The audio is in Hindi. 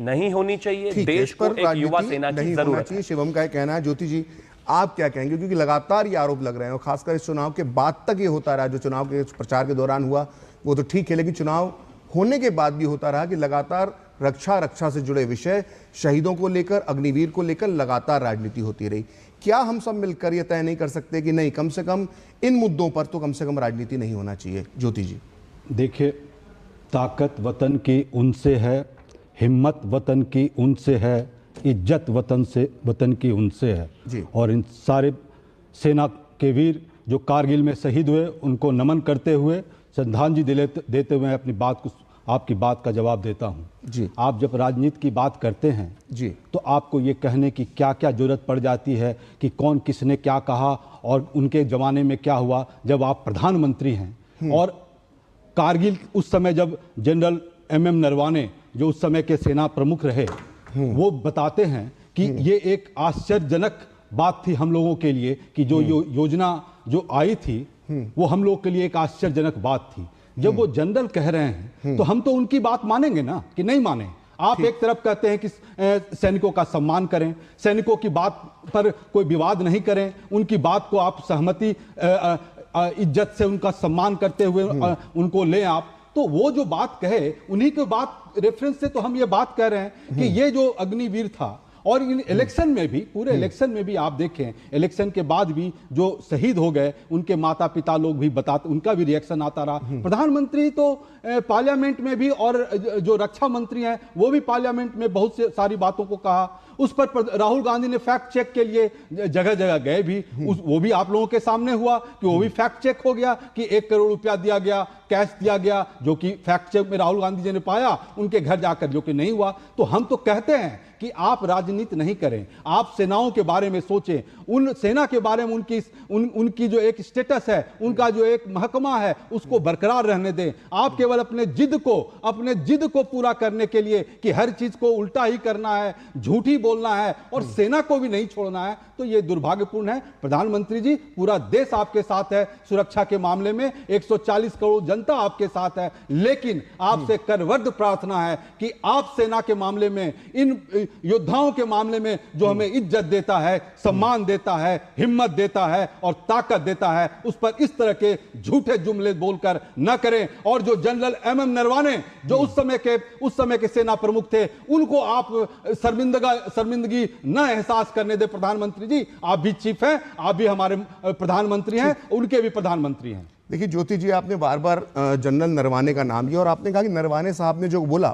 नहीं होनी चाहिए, देश को पर एक युवा सेना की जरूरत चाहिए। शिवम का कहना है। ज्योति जी, आप क्या कहेंगे? क्योंकि लगातार ये आरोप लग रहे हैं और खासकर इस चुनाव के बाद तक ये होता रहा। जो चुनाव के प्रचार के दौरान हुआ वो तो ठीक है, लेकिन चुनाव होने के बाद भी होता रहा कि लगातार रक्षा से जुड़े विषय, शहीदों को लेकर, अग्निवीर को लेकर लगातार राजनीति होती रही। क्या हम सब मिलकर ये तय नहीं कर सकते कि नहीं, कम से कम इन मुद्दों पर तो कम से कम राजनीति नहीं होना चाहिए? ज्योति जी, देखिए, ताकत वतन की उनसे है, हिम्मत वतन की उनसे है, इज्जत वतन की उनसे है जी। और इन सारे सेना के वीर जो कारगिल में शहीद हुए, उनको नमन करते हुए, श्रद्धांजलि देते हुए आपकी बात का जवाब देता हूं जी। आप जब राजनीति की बात करते हैं जी, तो आपको ये कहने की क्या क्या जरूरत पड़ जाती है कि कौन किसने क्या कहा और उनके जमाने में क्या हुआ, जब आप प्रधानमंत्री हैं। और कारगिल उस समय जब जनरल MM नरवाने जो उस समय के सेना प्रमुख रहे, वो बताते हैं कि ये एक आश्चर्यजनक बात थी हम लोगों के लिए कि जो योजना जो आई थी वो हम लोग के लिए एक आश्चर्यजनक बात थी। जब वो जनरल कह रहे हैं तो हम तो उनकी बात मानेंगे ना, कि नहीं माने? आप एक तरफ कहते हैं कि सैनिकों का सम्मान करें, सैनिकों की बात पर कोई विवाद नहीं करें, उनकी बात को आप सहमति इज्जत से उनका सम्मान करते हुए उनको लें आप, तो वो जो बात कहे उन्हीं के बात रेफरेंस से तो हम ये बात कह रहे हैं कि ये जो अग्निवीर था। और इन इलेक्शन में भी, पूरे इलेक्शन में भी आप देखें, इलेक्शन के बाद भी जो शहीद हो गए उनके माता पिता लोग भी बताते, उनका भी रिएक्शन आता रहा। प्रधानमंत्री तो पार्लियामेंट में भी, और जो रक्षा मंत्री हैं वो भी पार्लियामेंट में बहुत से सारी बातों को कहा। उस पर राहुल गांधी ने फैक्ट चेक के लिए जगह जगह गए भी, वो भी आप लोगों के सामने हुआ कि वो भी फैक्ट चेक हो गया कि 1 करोड़ रुपया दिया गया, कैश दिया गया, जो कि फैक्ट चेक में राहुल गांधी जी ने पाया उनके घर जाकर, जो कि नहीं हुआ। तो हम तो कहते हैं कि आप राजनीति नहीं करें, आप सेनाओं के बारे में सोचें, उन सेना के बारे में उनकी जो एक स्टेटस है, उनका जो एक महकमा है, उसको बरकरार रहने दें। आप केवल अपने जिद को पूरा करने के लिए कि हर चीज को उल्टा ही करना है, झूठी बोलना है और सेना को भी नहीं छोड़ना है, तो यह दुर्भाग्यपूर्ण है। प्रधानमंत्री जी, पूरा देश आपके साथ है सुरक्षा के मामले में, 140 करोड़ जनता आपके साथ है, लेकिन आपसे करवद्ध प्रार्थना है कि आप सेना के मामले में, इन योद्धाओं के मामले में जो हमें इज्जत देता है, सम्मान देता है, हिम्मत देता है और ताकत देता है, उस पर इस तरह के झूठे जुमले बोलकर न करें। और जो जनरल MM नरवाने जो उस समय के सेना प्रमुख थे, उनको आप शर्मिंदगी न एहसास करने दे। प्रधानमंत्री जी, आप भी चीफ हैं, आप भी हमारे प्रधानमंत्री हैं, उनके भी प्रधानमंत्री हैं। देखिए ज्योति जी, आपने बार बार जनरल नरवाने का नाम लिया और आपने कहा कि नरवाने साहब ने जो बोला